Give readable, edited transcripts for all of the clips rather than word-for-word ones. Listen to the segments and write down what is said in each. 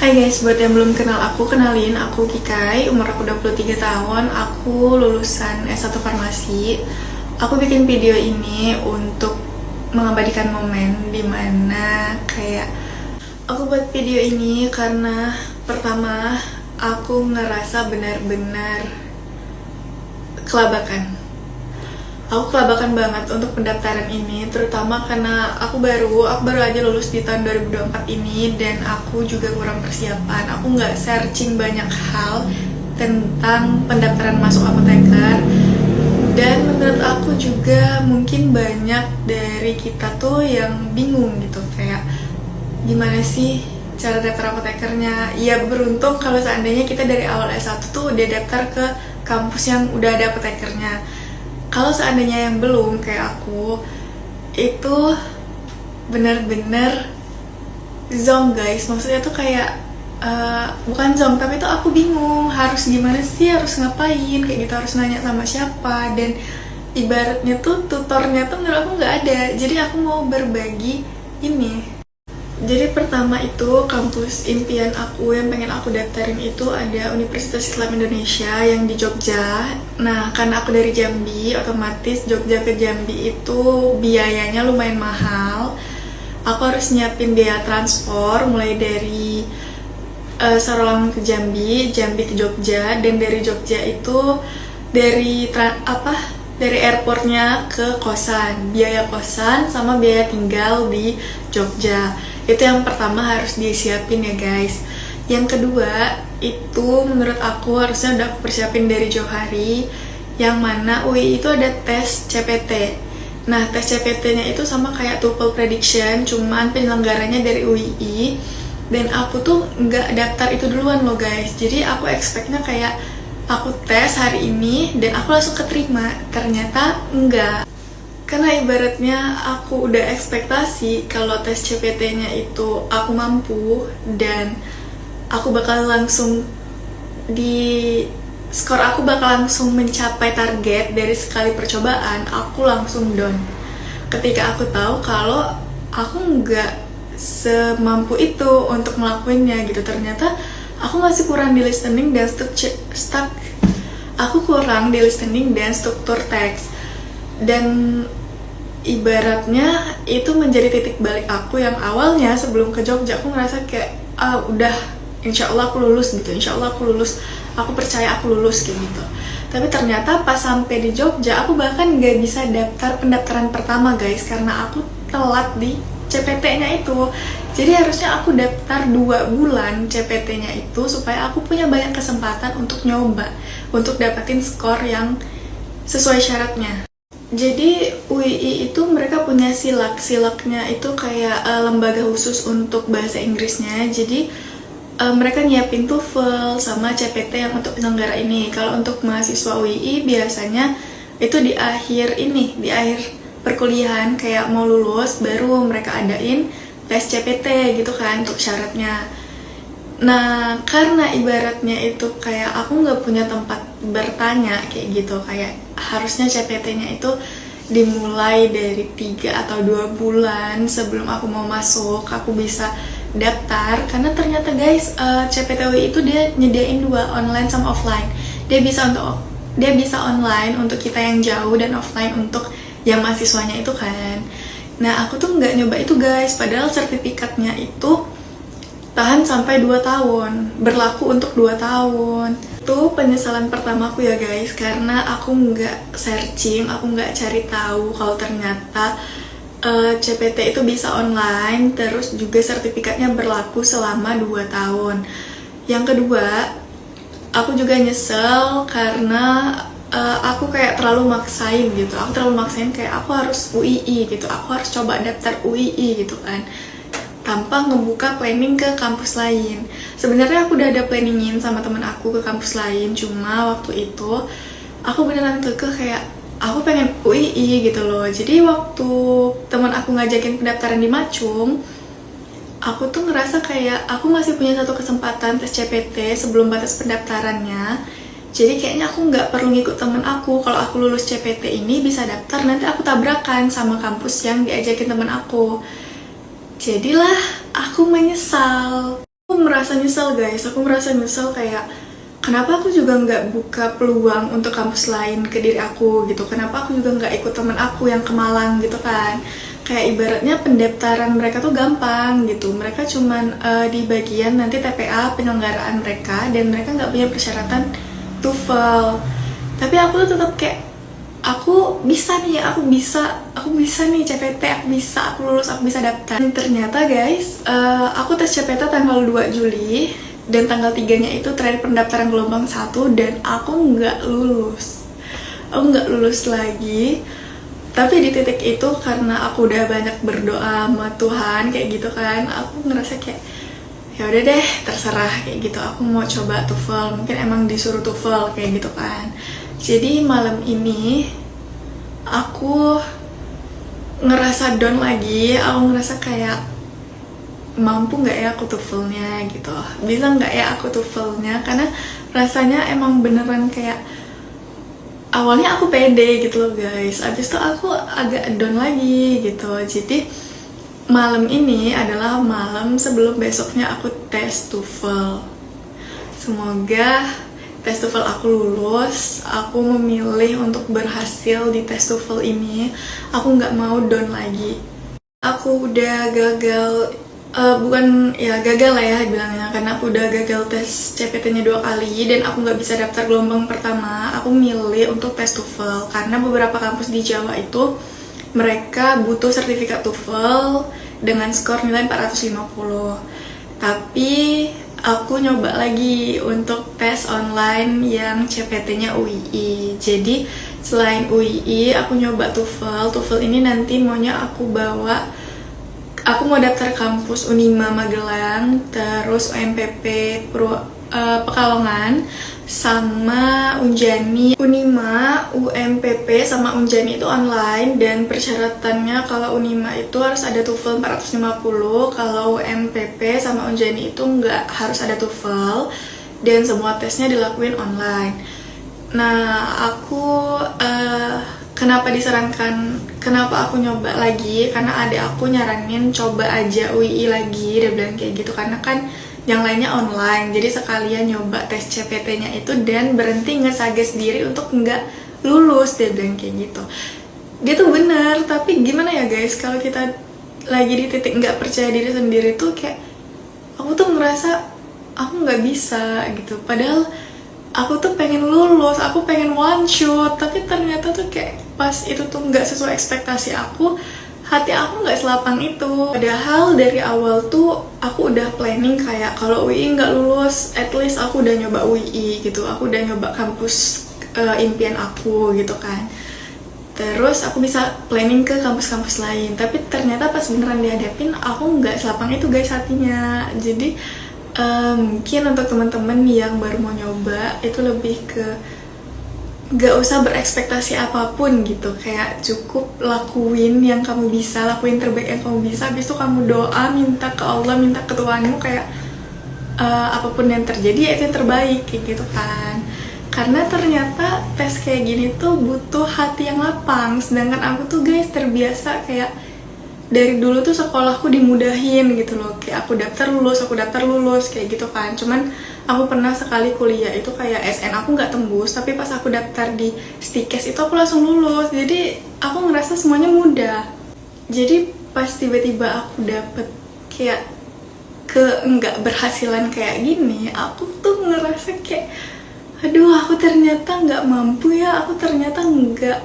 Hai guys, buat yang belum kenal aku, kenalin aku Kikai, umur aku 23 tahun, aku lulusan S1 Farmasi. Aku bikin video ini untuk mengabadikan momen dimana kayak aku buat video ini karena pertama aku ngerasa benar-benar kelabakan. Aku kelabakan banget untuk pendaftaran ini, terutama karena aku baru aja lulus di tahun 2024 ini dan aku juga kurang persiapan. Aku nggak searching banyak hal tentang pendaftaran masuk apoteker, dan menurut aku juga mungkin banyak dari kita tuh yang bingung gitu, kayak gimana sih cara daftar apotekernya. Ya beruntung kalau seandainya kita dari awal S1 tuh udah daftar ke kampus yang udah ada apotekernya. Kalau seandainya yang belum kayak aku, itu bener-bener zonk guys. Maksudnya tuh kayak bukan zonk, tapi tuh aku bingung harus gimana sih, harus ngapain, kayak gitu, harus nanya sama siapa. Dan ibaratnya tuh tutornya tuh menurut aku nggak ada. Jadi aku mau berbagi ini. Jadi pertama itu kampus impian aku yang pengen aku daftarin itu ada Universitas Islam Indonesia yang di Jogja. Nah, karena aku dari Jambi, otomatis Jogja ke Jambi itu biayanya lumayan mahal. Aku harus nyiapin biaya transport mulai dari Sarolangun ke Jambi, Jambi ke Jogja, dan dari Jogja itu dari airportnya ke kosan, biaya kosan sama biaya tinggal di Jogja. Itu yang pertama harus disiapin ya guys. Yang kedua itu menurut aku harusnya udah aku persiapin dari jauh hari, yang mana UI itu ada tes CPT. Nah, tes CPT-nya itu sama kayak TOEFL prediction, cuman penyelenggaranya dari UI. Dan aku tuh nggak daftar itu duluan loh guys. Jadi aku expect-nya kayak aku tes hari ini dan aku langsung keterima. Ternyata enggak. Karena ibaratnya aku udah ekspektasi kalau tes CPT-nya itu aku mampu dan aku bakal langsung skor aku bakal langsung mencapai target dari sekali percobaan, aku langsung down. Ketika aku tahu kalau aku nggak semampu itu untuk ngelakuinnya gitu, ternyata aku masih kurang di listening dan struktur teks. Dan ibaratnya itu menjadi titik balik aku yang awalnya sebelum ke Jogja aku ngerasa kayak udah insya Allah aku lulus gitu, insya Allah aku lulus, aku percaya aku lulus kayak gitu. Tapi ternyata pas sampai di Jogja aku bahkan nggak bisa daftar pendaftaran pertama guys, karena aku telat di CPT-nya itu. Jadi harusnya aku daftar 2 bulan CPT-nya itu supaya aku punya banyak kesempatan untuk nyoba, untuk dapetin skor yang sesuai syaratnya. Jadi UII itu mereka punya silaknya itu kayak lembaga khusus untuk bahasa Inggrisnya. Jadi mereka nyiapin TOEFL sama CPT yang untuk penyelenggara ini. Kalau untuk mahasiswa UII biasanya itu di akhir perkuliahan, kayak mau lulus baru mereka adain tes CPT gitu kan untuk syaratnya. Nah, karena ibaratnya itu kayak aku nggak punya tempat bertanya kayak gitu, kayak harusnya CPT-nya itu dimulai dari 3 atau 2 bulan sebelum aku mau masuk, aku bisa daftar. Karena ternyata guys, CPTUI itu dia nyediain 2, online sama offline. Dia bisa online untuk kita yang jauh dan offline untuk yang mahasiswanya itu kan. Nah, aku tuh nggak nyoba itu guys, padahal sertifikatnya itu tahan sampai 2 tahun, berlaku untuk 2 tahun. Itu penyesalan pertamaku ya guys, karena aku nggak searching, aku nggak cari tahu kalau ternyata CPT itu bisa online, terus juga sertifikatnya berlaku selama 2 tahun. Yang kedua, aku juga nyesel karena aku kayak terlalu maksain gitu. Aku terlalu maksain kayak aku harus UII gitu, aku harus coba daftar UII gitu kan, tanpa ngebuka planning ke kampus lain. Sebenarnya aku udah ada planningin sama temen aku ke kampus lain, cuma waktu itu aku beneran kekeh kayak aku pengen UII gitu loh. Jadi waktu temen aku ngajakin pendaftaran di Macung, aku tuh ngerasa kayak aku masih punya satu kesempatan tes CPT sebelum batas pendaftarannya. Jadi kayaknya aku nggak perlu ngikut temen aku. Kalau aku lulus CPT ini bisa daftar, nanti aku tabrakan sama kampus yang diajakin temen aku. Jadilah aku menyesal. Aku merasa nyesel guys, aku merasa nyesel kayak kenapa aku juga nggak buka peluang untuk kampus lain ke diri aku gitu, kenapa aku juga nggak ikut teman aku yang ke Malang gitu kan. Kayak ibaratnya pendaftaran mereka tuh gampang gitu, mereka cuman di bagian nanti TPA penyelenggaraan mereka, dan mereka nggak punya persyaratan TOEFL. Tapi aku tuh tetap kayak aku bisa nih, aku bisa nih CPT, aku lulus, aku bisa daftar. Dan ternyata guys, aku tes CPT tanggal 2 Juli dan tanggal 3-nya itu terakhir pendaftaran gelombang 1, dan aku nggak lulus. Aku nggak lulus lagi. Tapi di titik itu karena aku udah banyak berdoa sama Tuhan kayak gitu kan, aku ngerasa kayak ya udah deh, terserah kayak gitu, aku mau coba TOEFL, mungkin emang disuruh TOEFL kayak gitu kan. Jadi malam ini aku ngerasa down lagi, aku ngerasa kayak mampu nggak ya aku TOEFL-nya gitu, bisa nggak ya aku TOEFL-nya, karena rasanya emang beneran kayak awalnya aku pede gitu loh guys, abis itu aku agak down lagi gitu. Jadi malam ini adalah malam sebelum besoknya aku tes TOEFL. Semoga tes TOEFL aku lulus, aku memilih untuk berhasil di tes TOEFL ini. Aku nggak mau down lagi. Aku udah gagal, bukan ya gagal lah ya bilangnya, karena aku udah gagal tes CPT-nya 2 kali dan aku nggak bisa daftar gelombang pertama. Aku milih untuk tes TOEFL karena beberapa kampus di Jawa itu mereka butuh sertifikat TOEFL dengan skor nilai 450. Tapi aku nyoba lagi untuk tes online yang CPT-nya UII. Jadi selain UII, aku nyoba TOEFL. TOEFL ini nanti maunya aku mau daftar kampus Unima Magelang, terus UMPP Pekalongan, sama Unjani. Unima, UMPP, sama Unjani itu online, dan persyaratannya kalau Unima itu harus ada TOEFL 450, kalau UMPP sama Unjani itu nggak harus ada TOEFL, dan semua tesnya dilakuin online. Nah, aku kenapa aku nyoba lagi, karena adik aku nyaranin coba aja UII lagi, dia bilang kayak gitu, karena kan yang lainnya online, jadi sekalian nyoba tes CPT-nya itu dan berhenti ngesages diri untuk nggak lulus, dia bilang kayak gitu. Dia tuh bener, tapi gimana ya guys, kalau kita lagi di titik nggak percaya diri sendiri tuh kayak aku tuh ngerasa aku nggak bisa gitu, padahal aku tuh pengen lulus, aku pengen one shot, tapi ternyata tuh kayak pas itu tuh nggak sesuai ekspektasi aku, hati aku nggak selapang itu. Padahal dari awal tuh aku udah planning kayak kalau UI nggak lulus, at least aku udah nyoba UI gitu, aku udah nyoba kampus impian aku gitu kan. Terus aku bisa planning ke kampus-kampus lain, tapi ternyata pas beneran dihadapin aku nggak selapang itu guys hatinya. Jadi mungkin untuk teman-teman yang baru mau nyoba itu lebih ke gak usah berekspektasi apapun gitu, kayak cukup lakuin yang kamu bisa, lakuin terbaik yang kamu bisa, habis itu kamu doa, minta ke Allah, minta ke Tuhanmu, kayak apapun yang terjadi ya itu yang terbaik kayak gitu kan. Karena ternyata tes kayak gini tuh butuh hati yang lapang, sedangkan aku tuh guys terbiasa kayak dari dulu tuh sekolahku dimudahin gitu loh, kayak aku daftar lulus kayak gitu kan. Cuman aku pernah sekali kuliah itu kayak SN aku nggak tembus, tapi pas aku daftar di Stikes itu aku langsung lulus, jadi aku ngerasa semuanya mudah. Jadi pas tiba-tiba aku dapet kayak nggak berhasilan kayak gini, aku tuh ngerasa kayak aduh, aku ternyata nggak mampu ya, aku ternyata nggak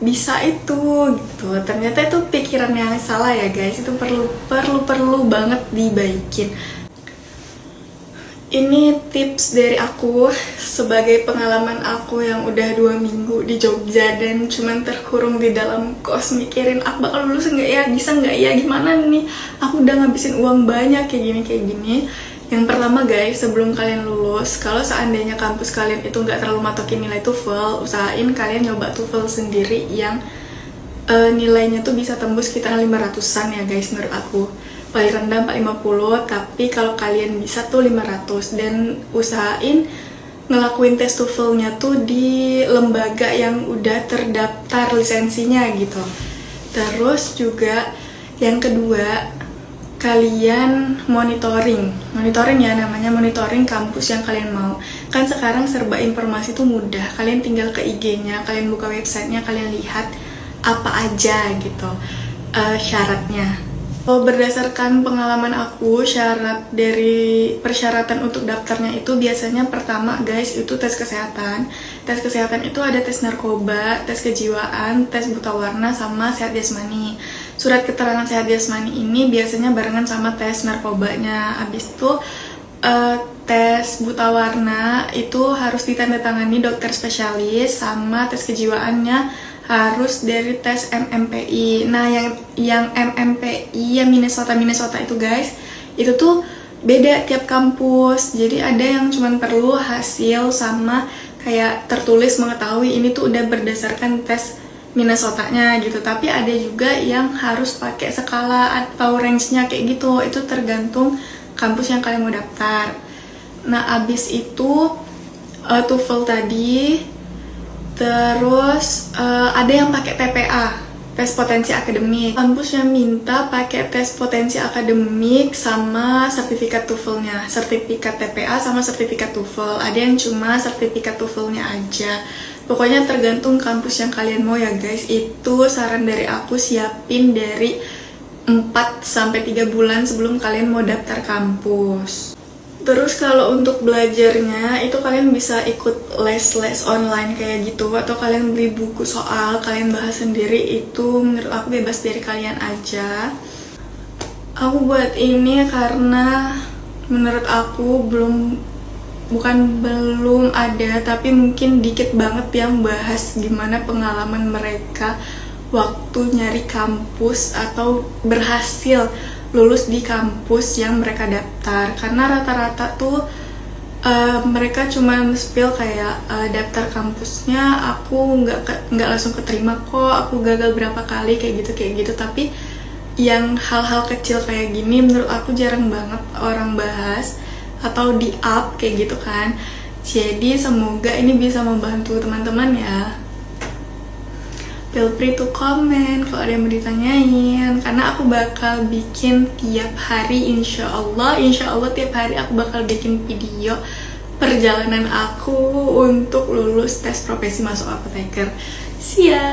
bisa itu gitu. Ternyata itu pikiran yang salah ya guys, itu perlu banget dibaikin. Ini tips dari aku sebagai pengalaman aku yang udah 2 minggu di Jogja dan cuman terkurung di dalam kos mikirin aku bakal lulus nggak ya, bisa nggak ya, gimana nih, aku udah ngabisin uang banyak kayak gini. Yang pertama guys, sebelum kalian lulus, kalau seandainya kampus kalian itu nggak terlalu matokin nilai TOEFL, usahain kalian nyoba TOEFL sendiri yang nilainya tuh bisa tembus sekitar 500-an ya guys menurut aku. Paling rendah 450, tapi kalau kalian bisa tuh 500, dan usahain ngelakuin tes TOEFL-nya tuh di lembaga yang udah terdaftar lisensinya gitu. Terus juga yang kedua, kalian monitoring ya, namanya monitoring kampus yang kalian mau. Kan sekarang serba informasi tuh mudah, kalian tinggal ke IG-nya, kalian buka websitenya, kalian lihat apa aja gitu syaratnya. Berdasarkan pengalaman aku, syarat dari persyaratan untuk daftarnya itu biasanya pertama guys itu tes kesehatan. Tes kesehatan itu ada tes narkoba, tes kejiwaan, tes buta warna, sama sehat jasmani. Surat keterangan sehat jasmani ini biasanya barengan sama tes narkobanya. Abis itu tes buta warna itu harus ditandatangani dokter spesialis, sama tes kejiwaannya harus dari tes MMPI. Nah, yang MMPI yang Minnesota itu guys, itu tuh beda tiap kampus. Jadi ada yang cuman perlu hasil sama kayak tertulis mengetahui ini tuh udah berdasarkan tes Minnesota-nya gitu. Tapi ada juga yang harus pakai skala atau range-nya kayak gitu. Itu tergantung kampus yang kalian mau daftar. Nah, abis itu TOEFL tadi. Terus ada yang pakai TPA, tes potensi akademik. Kampus yang minta pakai tes potensi akademik sama sertifikat TOEFL-nya, sertifikat TPA sama sertifikat TOEFL. Ada yang cuma sertifikat TOEFL-nya aja. Pokoknya tergantung kampus yang kalian mau ya guys. Itu saran dari aku, siapin dari 4-3 bulan sebelum kalian mau daftar kampus. Terus kalau untuk belajarnya itu kalian bisa ikut les online kayak gitu, atau kalian beli buku soal, kalian bahas sendiri. Itu menurut aku bebas dari kalian aja. Aku buat ini karena menurut aku belum ada, tapi mungkin dikit banget yang bahas gimana pengalaman mereka waktu nyari kampus atau berhasil lulus di kampus yang mereka daftar. Karena rata-rata tuh mereka cuman spill kayak daftar kampusnya aku nggak langsung keterima kok, aku gagal berapa kali kayak gitu. Tapi yang hal-hal kecil kayak gini menurut aku jarang banget orang bahas atau di up kayak gitu kan. Jadi semoga ini bisa membantu teman-teman ya. Feel free to comment kalau ada yang mau ditanyain, karena aku bakal bikin tiap hari, insya Allah tiap hari aku bakal bikin video perjalanan aku untuk lulus tes profesi masuk apoteker. See ya!